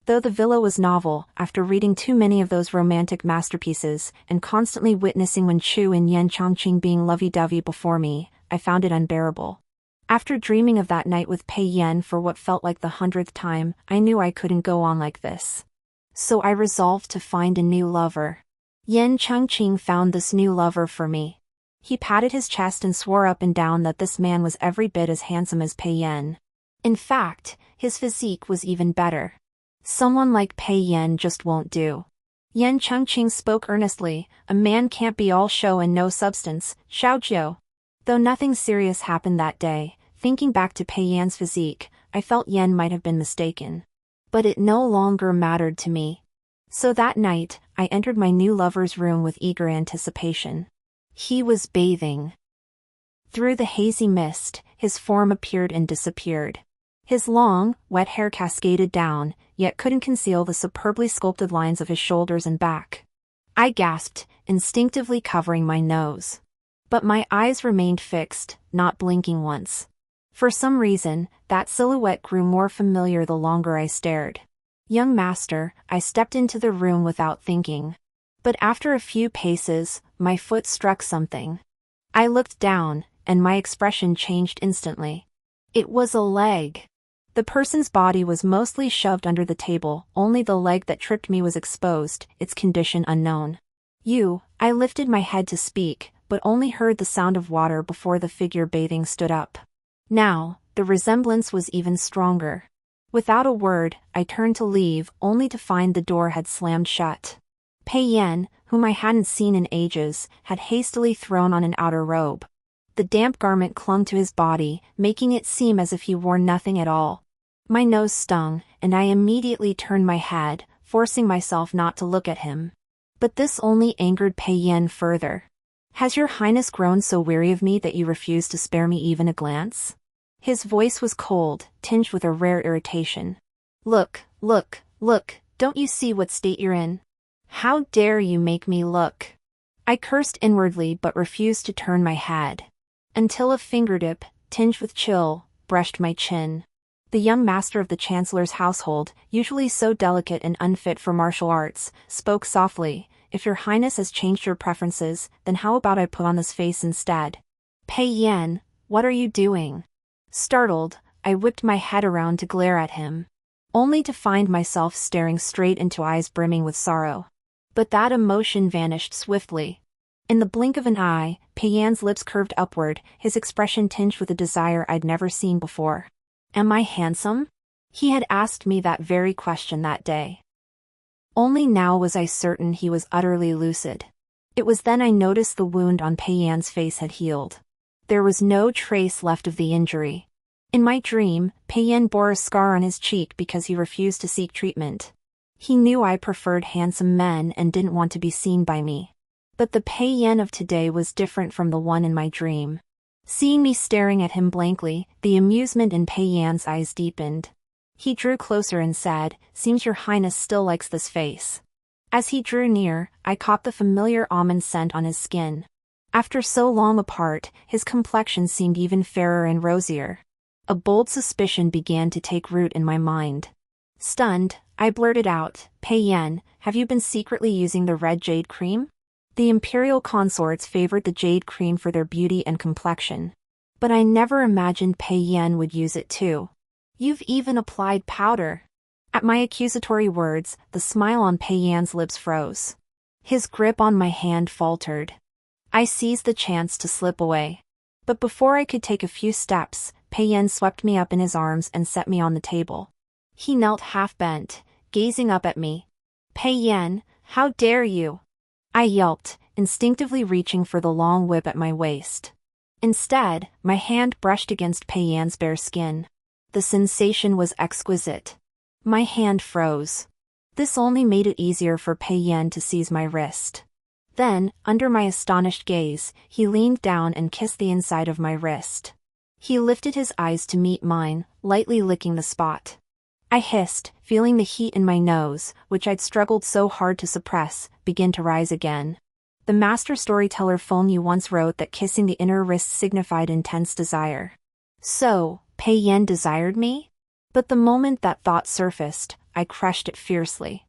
Though the villa was novel, after reading too many of those romantic masterpieces, and constantly witnessing Wen Chu and Yan Chengqing being lovey-dovey before me, I found it unbearable. After dreaming of that night with Pei Yan for what felt like the 100th time, I knew I couldn't go on like this. So I resolved to find a new lover. Yan Chengqing found this new lover for me. He patted his chest and swore up and down that this man was every bit as handsome as Pei Yan. In fact, his physique was even better. Someone like Pei Yan just won't do. Yan Chengqing spoke earnestly, a man can't be all show and no substance, Xiaojiu. Though nothing serious happened that day, thinking back to Pei Yan's physique, I felt Yan might have been mistaken. But it no longer mattered to me. So that night, I entered my new lover's room with eager anticipation. He was bathing. Through the hazy mist, his form appeared and disappeared. His long, wet hair cascaded down, yet couldn't conceal the superbly sculpted lines of his shoulders and back. I gasped, instinctively covering my nose. But my eyes remained fixed, not blinking once. For some reason, that silhouette grew more familiar the longer I stared. Young master, I stepped into the room without thinking. But after a few paces, my foot struck something. I looked down, and my expression changed instantly. It was a leg. The person's body was mostly shoved under the table, only the leg that tripped me was exposed, its condition unknown. I lifted my head to speak, but only heard the sound of water before the figure bathing stood up. Now, the resemblance was even stronger. Without a word, I turned to leave, only to find the door had slammed shut. Pei Yan, whom I hadn't seen in ages, had hastily thrown on an outer robe. The damp garment clung to his body, making it seem as if he wore nothing at all. My nose stung, and I immediately turned my head, forcing myself not to look at him. But this only angered Pei Yan further. "Has your highness grown so weary of me that you refuse to spare me even a glance?" His voice was cold, tinged with a rare irritation. Look, don't you see what state you're in? How dare you make me look?" I cursed inwardly but refused to turn my head. Until a fingertip, tinged with chill, brushed my chin. The young master of the Chancellor's household, usually so delicate and unfit for martial arts, spoke softly. "If your highness has changed your preferences, then how about I put on this face instead?" "Pei Yan, what are you doing?" Startled, I whipped my head around to glare at him. Only to find myself staring straight into eyes brimming with sorrow. But that emotion vanished swiftly. In the blink of an eye, Pei Yan's lips curved upward, his expression tinged with a desire I'd never seen before. "Am I handsome?" He had asked me that very question that day. Only now was I certain he was utterly lucid. It was then I noticed the wound on Pei Yan's face had healed. There was no trace left of the injury. In my dream, Pei Yan bore a scar on his cheek because he refused to seek treatment. He knew I preferred handsome men and didn't want to be seen by me. But the Pei Yan of today was different from the one in my dream. Seeing me staring at him blankly, the amusement in Pei Yan's eyes deepened. He drew closer and said, "Seems your highness still likes this face." As he drew near, I caught the familiar almond scent on his skin. After so long apart, his complexion seemed even fairer and rosier. A bold suspicion began to take root in my mind. Stunned, I blurted out, "Pei Yan, have you been secretly using the red jade cream?" The imperial consorts favored the jade cream for their beauty and complexion. But I never imagined Pei Yan would use it too. "You've even applied powder." At my accusatory words, the smile on Pei Yan's lips froze. His grip on my hand faltered. I seized the chance to slip away. But before I could take a few steps, Pei Yan swept me up in his arms and set me on the table. He knelt half-bent, gazing up at me. "Pei Yan, how dare you?" I yelped, instinctively reaching for the long whip at my waist. Instead, my hand brushed against Pei Yan's bare skin. The sensation was exquisite. My hand froze. This only made it easier for Pei Yan to seize my wrist. Then, under my astonished gaze, he leaned down and kissed the inside of my wrist. He lifted his eyes to meet mine, lightly licking the spot. I hissed, feeling the heat in my nose, which I'd struggled so hard to suppress, begin to rise again. The master storyteller Feng Yu once wrote that kissing the inner wrist signified intense desire. So, Pei Yan desired me? But the moment that thought surfaced, I crushed it fiercely.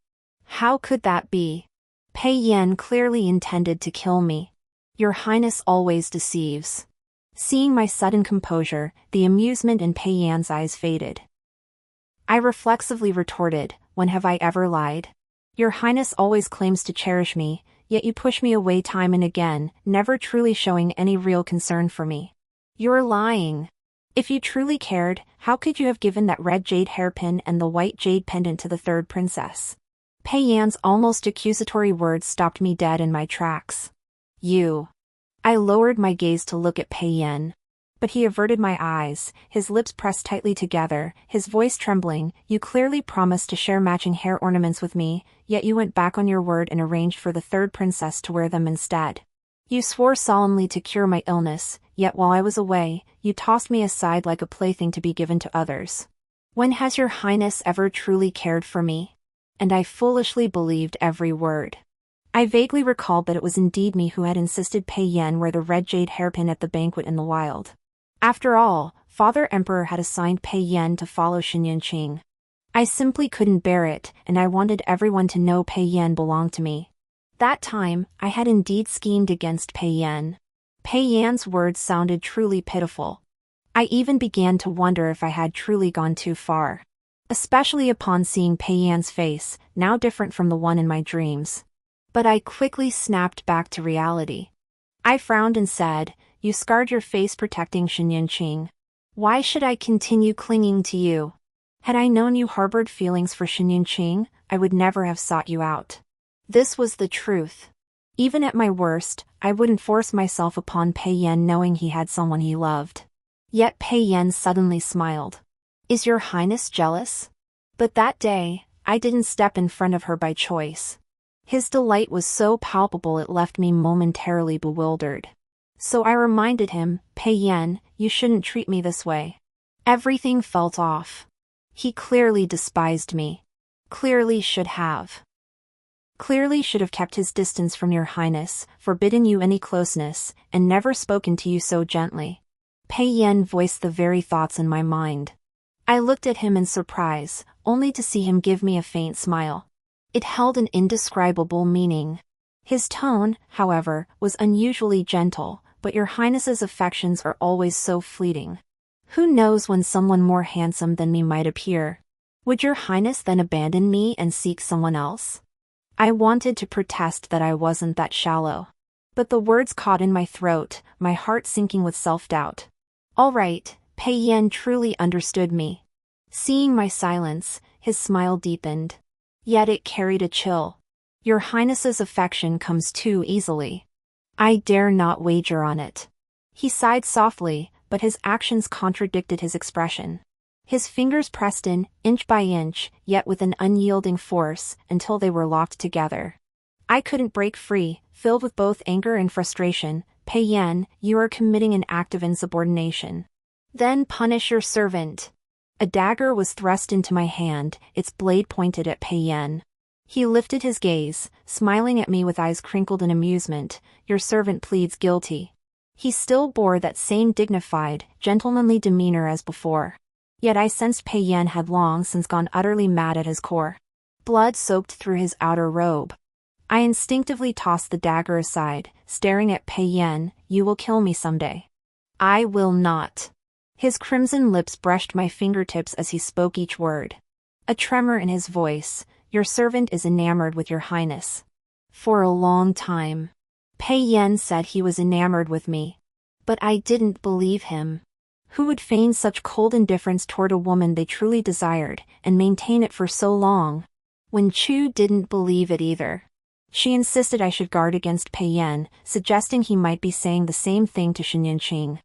How could that be? Pei Yan clearly intended to kill me. Your Highness always deceives. Seeing my sudden composure, the amusement in Pei Yan's eyes faded. I reflexively retorted, "When have I ever lied? Your Highness always claims to cherish me, yet you push me away time and again, never truly showing any real concern for me. You're lying. If you truly cared, how could you have given that red jade hairpin and the white jade pendant to the third princess?" Pei Yan's almost accusatory words stopped me dead in my tracks. "You." I lowered my gaze to look at Pei Yan. But he averted my eyes, his lips pressed tightly together, his voice trembling. "You clearly promised to share matching hair ornaments with me, yet you went back on your word and arranged for the third princess to wear them instead. You swore solemnly to cure my illness, yet while I was away, you tossed me aside like a plaything to be given to others. When has your highness ever truly cared for me? And I foolishly believed every word. I vaguely recalled that it was indeed me who had insisted Pei Yan wear the red jade hairpin at the banquet in the wild. After all, Father Emperor had assigned Pei Yan to follow Qing. I simply couldn't bear it, and I wanted everyone to know Pei Yan belonged to me. That time, I had indeed schemed against Pei Yan. Pei Yan's words sounded truly pitiful. I even began to wonder if I had truly gone too far. Especially upon seeing Pei Yan's face, now different from the one in my dreams. But I quickly snapped back to reality. I frowned and said, "You scarred your face protecting Qing. Why should I continue clinging to you? Had I known you harbored feelings for Qing, I would never have sought you out." This was the truth. Even at my worst, I wouldn't force myself upon Pei Yan knowing he had someone he loved. Yet Pei Yan suddenly smiled. "Is your highness jealous?" But that day, I didn't step in front of her by choice. His delight was so palpable it left me momentarily bewildered. So I reminded him, "Pei Yan, you shouldn't treat me this way." Everything felt off. He clearly despised me. Clearly should have kept his distance from your highness, forbidden you any closeness, and never spoken to you so gently. Pei Yan voiced the very thoughts in my mind. I looked at him in surprise, only to see him give me a faint smile. It held an indescribable meaning. His tone, however, was unusually gentle, but your highness's affections are always so fleeting. Who knows when someone more handsome than me might appear? Would your highness then abandon me and seek someone else? I wanted to protest that I wasn't that shallow. But the words caught in my throat, my heart sinking with self-doubt. All right, Pei Yan truly understood me. Seeing my silence, his smile deepened. Yet it carried a chill. Your highness's affection comes too easily. I dare not wager on it. He sighed softly, but his actions contradicted his expression. His fingers pressed in, inch by inch, yet with an unyielding force, until they were locked together. I couldn't break free, filled with both anger and frustration. "Pei Yan, you are committing an act of insubordination. Then punish your servant." A dagger was thrust into my hand, its blade pointed at Pei Yan. He lifted his gaze, smiling at me with eyes crinkled in amusement. "Your servant pleads guilty." He still bore that same dignified, gentlemanly demeanor as before. Yet I sensed Pei Yan had long since gone utterly mad at his core. Blood soaked through his outer robe. I instinctively tossed the dagger aside, staring at Pei Yan. "You will kill me someday." "I will not." His crimson lips brushed my fingertips as he spoke each word. A tremor in his voice. "Your servant is enamored with your highness." For a long time, Pei Yan said he was enamored with me. But I didn't believe him. Who would feign such cold indifference toward a woman they truly desired, and maintain it for so long? Wen Chu didn't believe it either. She insisted I should guard against Pei Yan, suggesting he might be saying the same thing to Qing.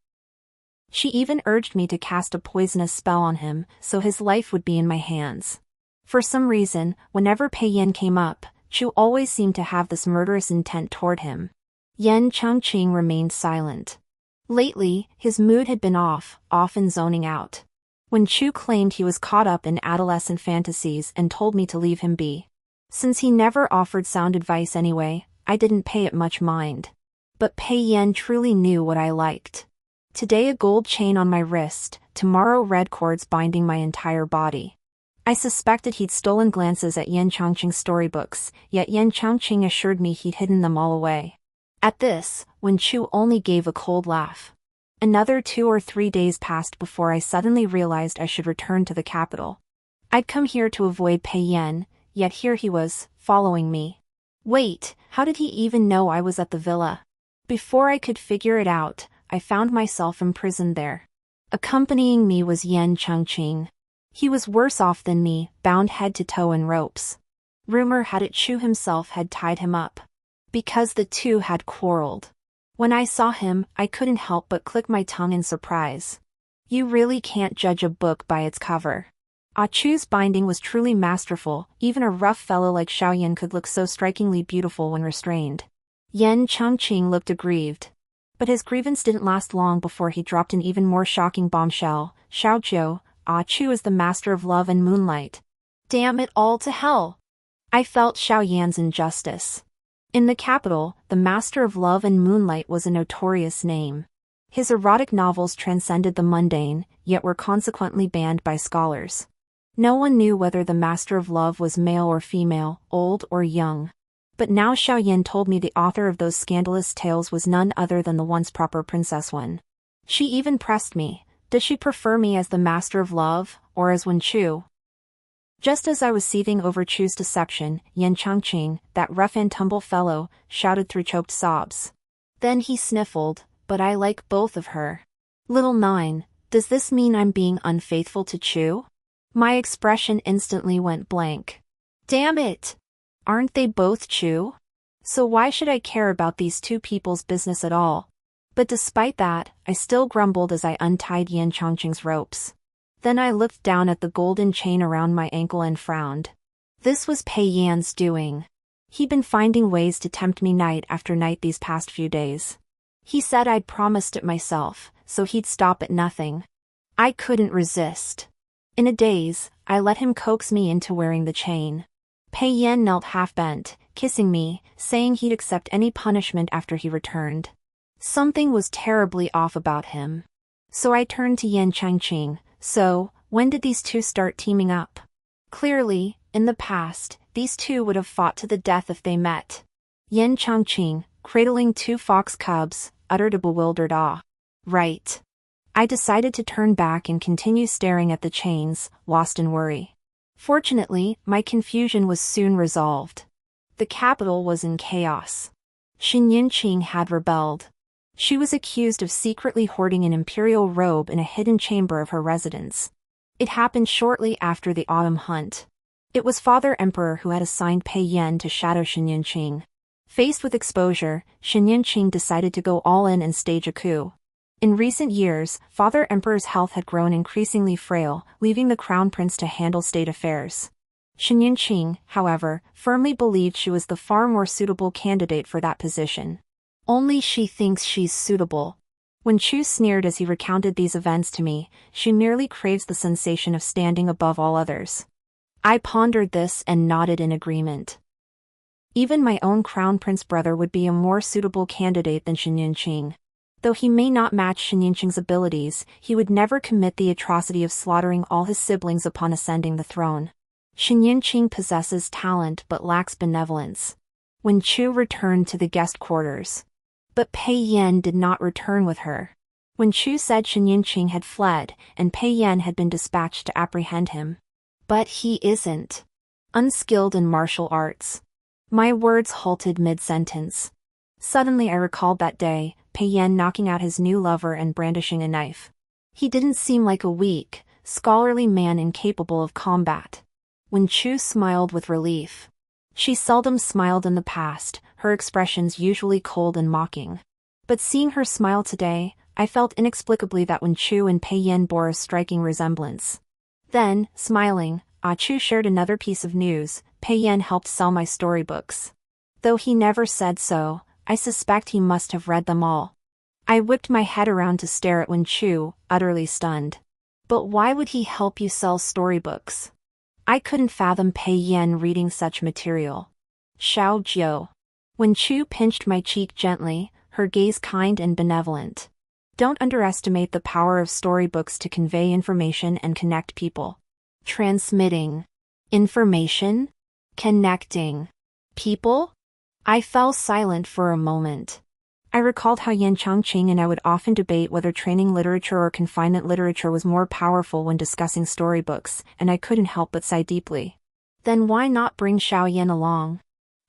She even urged me to cast a poisonous spell on him, so his life would be in my hands. For some reason, whenever Pei Yan came up, Chu always seemed to have this murderous intent toward him. Yan Changqing remained silent. Lately, his mood had been off, often zoning out. When Chu claimed he was caught up in adolescent fantasies and told me to leave him be. Since he never offered sound advice anyway, I didn't pay it much mind. But Pei Yan truly knew what I liked. Today a gold chain on my wrist, tomorrow red cords binding my entire body. I suspected he'd stolen glances at Yan Changqing's storybooks, yet Yan Changqing assured me he'd hidden them all away. At this, Wen Chu only gave a cold laugh. Another 2 or 3 days passed before I suddenly realized I should return to the capital. I'd come here to avoid Pei Yan, yet here he was, following me. Wait, how did he even know I was at the villa? Before I could figure it out, I found myself imprisoned there. Accompanying me was Yan Changqing. He was worse off than me, bound head to toe in ropes. Rumor had it Chu himself had tied him up. Because the two had quarreled. When I saw him, I couldn't help but click my tongue in surprise. You really can't judge a book by its cover. Chu's binding was truly masterful, even a rough fellow like Xiaoyan could look so strikingly beautiful when restrained. Yan Changqing looked aggrieved. But his grievance didn't last long before he dropped an even more shocking bombshell. Xiaojiu, Chu is the master of love and moonlight. Damn it all to hell! I felt Xiao Yan's injustice. In the capital, the master of love and moonlight was a notorious name. His erotic novels transcended the mundane, yet were consequently banned by scholars. No one knew whether the master of love was male or female, old or young. But now Xiao Yan told me the author of those scandalous tales was none other than the once proper Princess Wen. She even pressed me, does she prefer me as the master of love, or as Wen Chu? Just as I was seething over Chu's deception, Yan Changqing, that rough-and-tumble fellow, shouted through choked sobs. Then he sniffled, but I like both of her. Little nine, does this mean I'm being unfaithful to Chu? My expression instantly went blank. Damn it! Aren't they both Chu? So why should I care about these two people's business at all? But despite that, I still grumbled as I untied Yan Changqing's ropes. Then I looked down at the golden chain around my ankle and frowned. This was Pei Yan's doing. He'd been finding ways to tempt me night after night these past few days. He said I'd promised it myself, so he'd stop at nothing. I couldn't resist. In a daze, I let him coax me into wearing the chain. Pei Yan knelt half-bent, kissing me, saying he'd accept any punishment after he returned. Something was terribly off about him. So I turned to Yan Changqing. So, when did these two start teaming up? Clearly, in the past, these two would have fought to the death if they met. Yan Changqing, cradling two fox cubs, uttered a bewildered ah. Right. I decided to turn back and continue staring at the chains, lost in worry. Fortunately, my confusion was soon resolved. The capital was in chaos. Xin Yinqing had rebelled. She was accused of secretly hoarding an imperial robe in a hidden chamber of her residence. It happened shortly after the autumn hunt. It was Father Emperor who had assigned Pei Yan to shadow Xin Yinqing. Faced with exposure, Xin Yinqing decided to go all in and stage a coup. In recent years, Father Emperor's health had grown increasingly frail, leaving the crown prince to handle state affairs. Xin Yinqing, however, firmly believed she was the far more suitable candidate for that position. Only she thinks she's suitable. When Chu sneered as he recounted these events to me, she merely craves the sensation of standing above all others. I pondered this and nodded in agreement. Even my own crown prince brother would be a more suitable candidate than Xin Yinqing. Though he may not match Xin Yinqing's abilities, he would never commit the atrocity of slaughtering all his siblings upon ascending the throne. Xin Yinqing possesses talent but lacks benevolence. When Chu returned to the guest quarters. But Pei Yan did not return with her. When Chu said Xin Yinqing had fled, and Pei Yan had been dispatched to apprehend him. But he isn't. Unskilled in martial arts. My words halted mid-sentence. Suddenly I recalled that day, Pei Yan knocking out his new lover and brandishing a knife. He didn't seem like a weak, scholarly man incapable of combat. When Chu smiled with relief. She seldom smiled in the past, her expressions usually cold and mocking. But seeing her smile today, I felt inexplicably that when Chu and Pei Yan bore a striking resemblance. Then, smiling, Chu shared another piece of news: Pei Yan helped sell my storybooks. Though he never said so, I suspect he must have read them all. I whipped my head around to stare at Wen Chu, utterly stunned. But why would he help you sell storybooks? I couldn't fathom Pei Yan reading such material. Xiao Jiu. Wen Chu pinched my cheek gently, her gaze kind and benevolent. Don't underestimate the power of storybooks to convey information and connect people. Transmitting information? Connecting people? I fell silent for a moment. I recalled how Yan Changqing and I would often debate whether training literature or confinement literature was more powerful when discussing storybooks, and I couldn't help but sigh deeply. Then why not bring Xiao Yan along?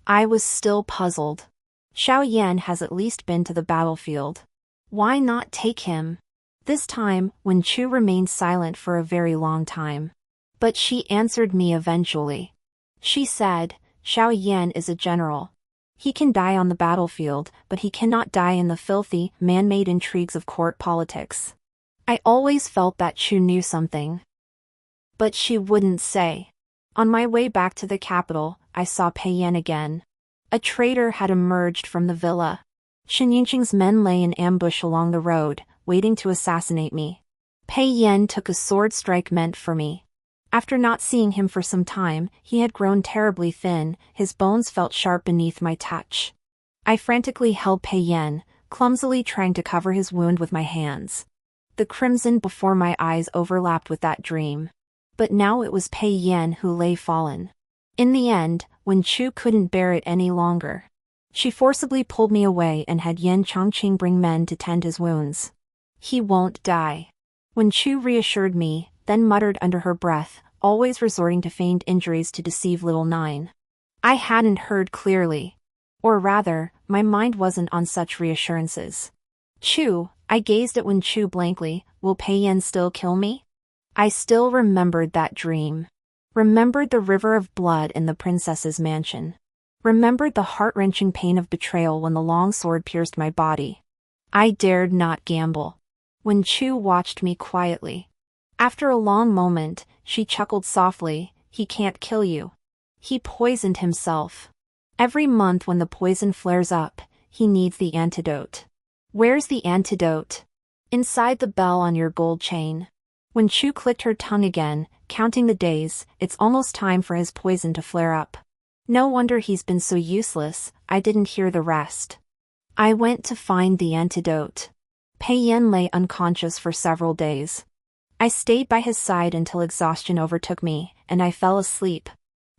I was still puzzled. Xiao Yan has at least been to the battlefield. Why not take him? This time, Wen Chu remained silent for a very long time. But she answered me eventually. She said, Xiao Yan is a general. He can die on the battlefield, but he cannot die in the filthy, man-made intrigues of court politics. I always felt that Chu knew something. But she wouldn't say. On my way back to the capital, I saw Pei Yan again. A traitor had emerged from the villa. Yinqing's men lay in ambush along the road, waiting to assassinate me. Pei Yan took a sword strike meant for me. After not seeing him for some time, he had grown terribly thin, his bones felt sharp beneath my touch. I frantically held Pei Yan, clumsily trying to cover his wound with my hands. The crimson before my eyes overlapped with that dream. But now it was Pei Yan who lay fallen. In the end, when Chu couldn't bear it any longer, she forcibly pulled me away and had Yan Chongqing bring men to tend his wounds. He won't die. When Chu reassured me, then muttered under her breath, always resorting to feigned injuries to deceive little Nine. I hadn't heard clearly. Or rather, my mind wasn't on such reassurances. Chu, I gazed at Wen Chu blankly, will Pei Yan still kill me? I still remembered that dream. Remembered the river of blood in the princess's mansion. Remembered the heart-wrenching pain of betrayal when the long sword pierced my body. I dared not gamble. Wen Chu watched me quietly. After a long moment, she chuckled softly, he can't kill you. He poisoned himself. Every month when the poison flares up, he needs the antidote. Where's the antidote? Inside the bell on your gold chain. When Chu clicked her tongue again, counting the days, it's almost time for his poison to flare up. No wonder he's been so useless, I didn't hear the rest. I went to find the antidote. Pei Yan lay unconscious for several days. I stayed by his side until exhaustion overtook me, and I fell asleep.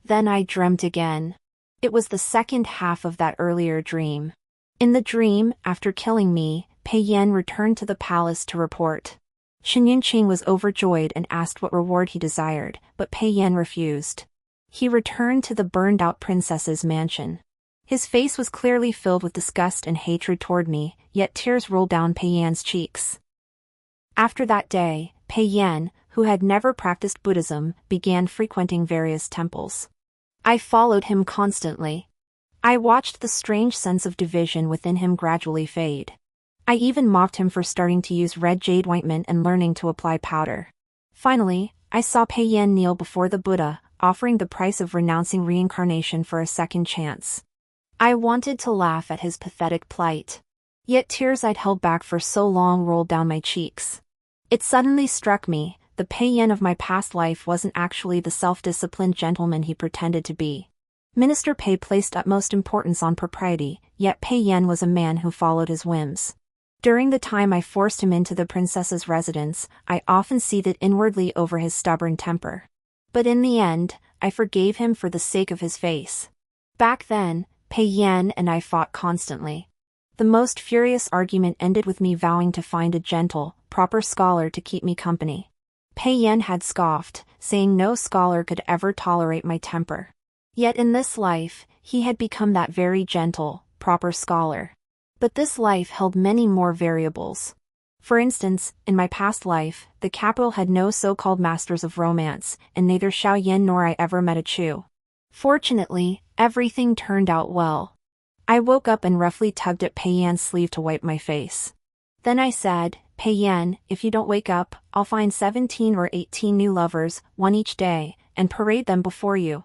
Then I dreamt again. It was the second half of that earlier dream. In the dream, after killing me, Pei Yan returned to the palace to report. Yinqing was overjoyed and asked what reward he desired, but Pei Yan refused. He returned to the burned-out princess's mansion. His face was clearly filled with disgust and hatred toward me, yet tears rolled down Pei Yan's cheeks. After that day, Pei Yan, who had never practiced Buddhism, began frequenting various temples. I followed him constantly. I watched the strange sense of division within him gradually fade. I even mocked him for starting to use red jade ointment and learning to apply powder. Finally, I saw Pei Yan kneel before the Buddha, offering the price of renouncing reincarnation for a second chance. I wanted to laugh at his pathetic plight. Yet tears I'd held back for so long rolled down my cheeks. It suddenly struck me, the Pei Yan of my past life wasn't actually the self-disciplined gentleman he pretended to be. Minister Pei placed utmost importance on propriety, yet Pei Yan was a man who followed his whims. During the time I forced him into the princess's residence, I often seethed inwardly over his stubborn temper. But in the end, I forgave him for the sake of his face. Back then, Pei Yan and I fought constantly. The most furious argument ended with me vowing to find a gentle, proper scholar to keep me company. Pei Yan had scoffed, saying no scholar could ever tolerate my temper. Yet in this life, he had become that very gentle, proper scholar. But this life held many more variables. For instance, in my past life, the capital had no so-called masters of romance, and neither Xiao Yan nor I ever met a Chu. Fortunately, everything turned out well. I woke up and roughly tugged at Pei Yan's sleeve to wipe my face. Then I said, Pei Yan, if you don't wake up, I'll find 17 or 18 new lovers, one each day, and parade them before you.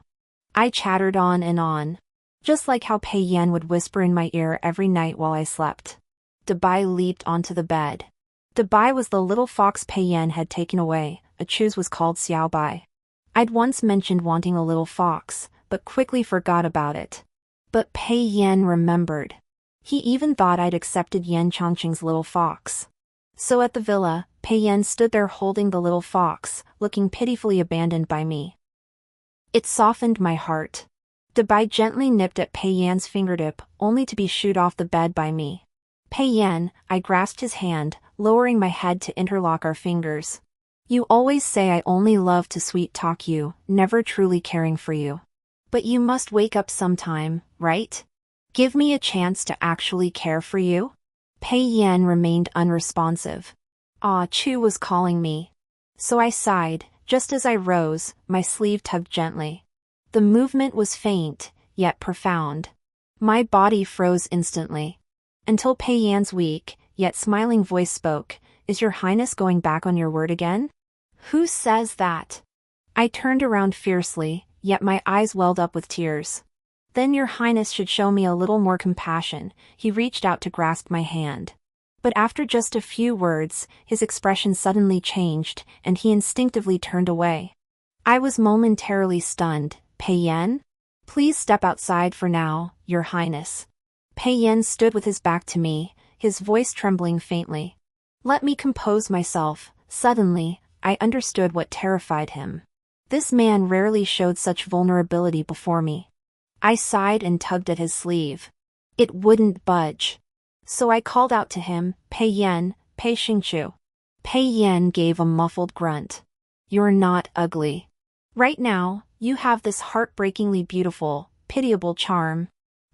I chattered on and on. Just like how Pei Yan would whisper in my ear every night while I slept. Dabai leaped onto the bed. Dabai was the little fox Pei Yan had taken away, a Chu's was called Xiao Bai. I'd once mentioned wanting a little fox, but quickly forgot about it. But Pei Yan remembered. He even thought I'd accepted Yan Chongqing's little fox. So at the villa, Pei Yan stood there holding the little fox, looking pitifully abandoned by me. It softened my heart. Dabai gently nipped at Pei Yan's fingertip, only to be shooed off the bed by me. Pei Yan, I grasped his hand, lowering my head to interlock our fingers. You always say I only love to sweet-talk you, never truly caring for you. But you must wake up sometime, right? Give me a chance to actually care for you? Pei Yan remained unresponsive. Ah, Chu was calling me. So I sighed, just as I rose, my sleeve tugged gently. The movement was faint, yet profound. My body froze instantly. Until Pei Yan's weak, yet smiling voice spoke, Is Your Highness going back on your word again? Who says that? I turned around fiercely, yet my eyes welled up with tears. Then Your Highness should show me a little more compassion. He reached out to grasp my hand. But after just a few words, his expression suddenly changed, and he instinctively turned away. I was momentarily stunned. Pei Yan? Please step outside for now, Your Highness. Pei Yan stood with his back to me, his voice trembling faintly. Let me compose myself. Suddenly, I understood what terrified him. This man rarely showed such vulnerability before me. I sighed and tugged at his sleeve. It wouldn't budge. So I called out to him, Pei Yan, Pei Xingqiu. Pei Yan gave a muffled grunt. You're not ugly. Right now, you have this heartbreakingly beautiful, pitiable charm.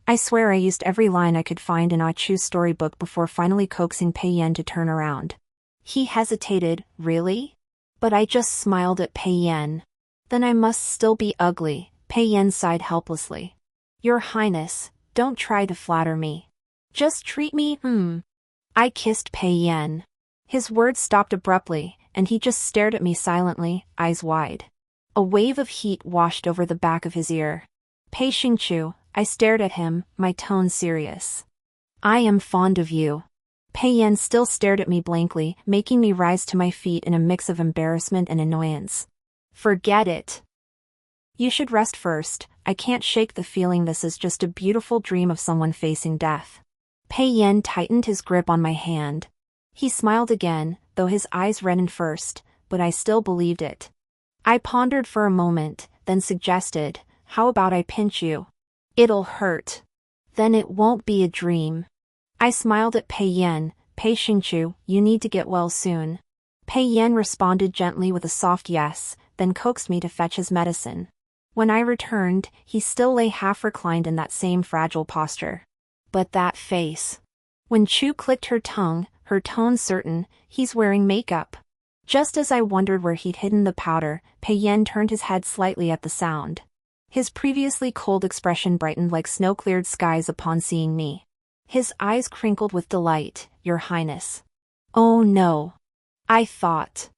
I swear I used every line I could find in Chu's storybook before finally coaxing Pei Yan to turn around. He hesitated. Really? But I just smiled at Pei Yan. Then I must still be ugly. Pei Yan sighed helplessly. Your Highness, don't try to flatter me. Just treat me, I kissed Pei Yan. His words stopped abruptly, and he just stared at me silently, eyes wide. A wave of heat washed over the back of his ear. Pei Xingqiu, I stared at him, my tone serious. I am fond of you. Pei Yan still stared at me blankly, making me rise to my feet in a mix of embarrassment and annoyance. Forget it. You should rest first. I can't shake the feeling this is just a beautiful dream of someone facing death. Pei Yan tightened his grip on my hand. He smiled again, though his eyes reddened first, but I still believed it. I pondered for a moment, then suggested, how about I pinch you? It'll hurt. Then it won't be a dream. I smiled at Pei Yan. Pei Xingqiu, you need to get well soon. Pei Yan responded gently with a soft yes, then coaxed me to fetch his medicine. When I returned, he still lay half reclined in that same fragile posture. But that face. When Chu clicked her tongue, her tone certain, he's wearing makeup. Just as I wondered where he'd hidden the powder, Pei Yan turned his head slightly at the sound. His previously cold expression brightened like snow-cleared skies upon seeing me. His eyes crinkled with delight. Your Highness. Oh no. I thought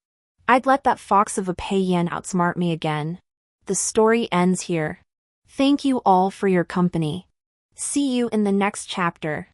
I'd let that fox of a Pei Yan outsmart me again. The story ends here. Thank you all for your company. See you in the next chapter.